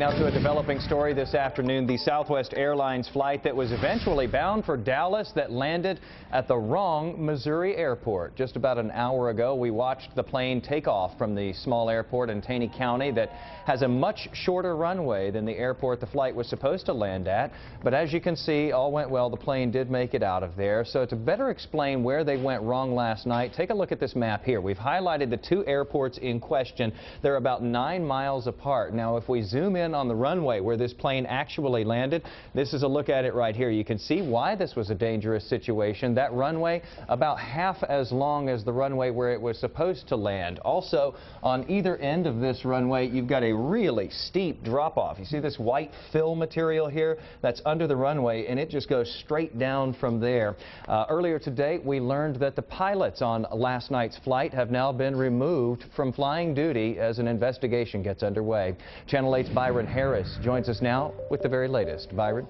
Now to a developing story this afternoon. The Southwest Airlines flight that was eventually bound for Dallas that landed at the wrong Missouri airport. Just about an hour ago, we watched the plane take off from the small airport in Taney County that has a much shorter runway than the airport the flight was supposed to land at. But as you can see, all went well. The plane did make it out of there. So to better explain where they went wrong last night, take a look at this map here. We've highlighted the two airports in question. They're about 9 miles apart. Now, if we zoom in on the runway where this plane actually landed, this is a look at it right here. You can see why this was a dangerous situation. That runway about half as long as the runway where it was supposed to land. Also, on either end of this runway, you've got a really steep drop-off. You see this white fill material here? That's under the runway, and it just goes straight down from there. Earlier today, we learned that the pilots on last night's flight have now been removed from flying duty as an investigation gets underway. Channel 8's Byron Harris joins us now with the very latest. Byron?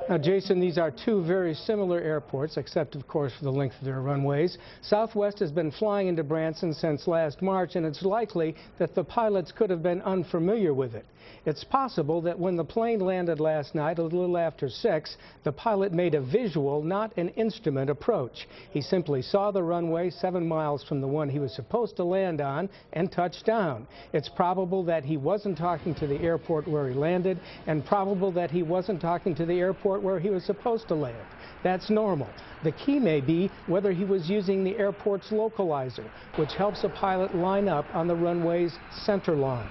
Now, Jason, these are two very similar airports, except, of course, for the length of their runways. Southwest has been flying into Branson since last March, and it's likely that the pilots could have been unfamiliar with it. It's possible that when the plane landed last night, a little after 6, the pilot made a visual, not an instrument approach. He simply saw the runway 7 miles from the one he was supposed to land on and touched down. It's probable that he wasn't talking to the airport where he landed, and probable that he wasn't talking to the airport where he was supposed to land. That's normal. The key may be whether he was using the airport's localizer, which helps a pilot line up on the runway's center line.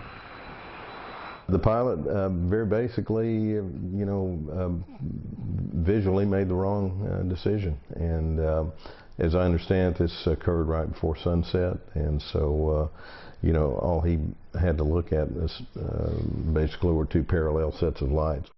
The pilot very basically, visually made the wrong decision. And as I understand, this occurred right before sunset. And so, all he had to look at was basically were two parallel sets of lights.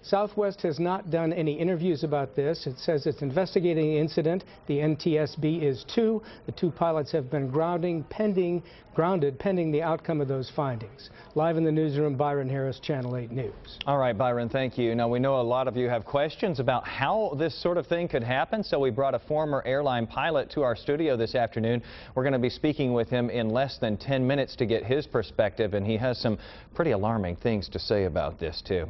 Southwest has not done any interviews about this. It says it's investigating the incident. The NTSB is too. The two pilots have been grounded pending the outcome of those findings. Live in the newsroom, Byron Harris, Channel 8 News. All right, Byron, thank you. Now, we know a lot of you have questions about how this sort of thing could happen, so we brought a former airline pilot to our studio this afternoon. We're going to be speaking with him in less than 10 minutes to get his perspective, and he has some pretty alarming things to say about this, too.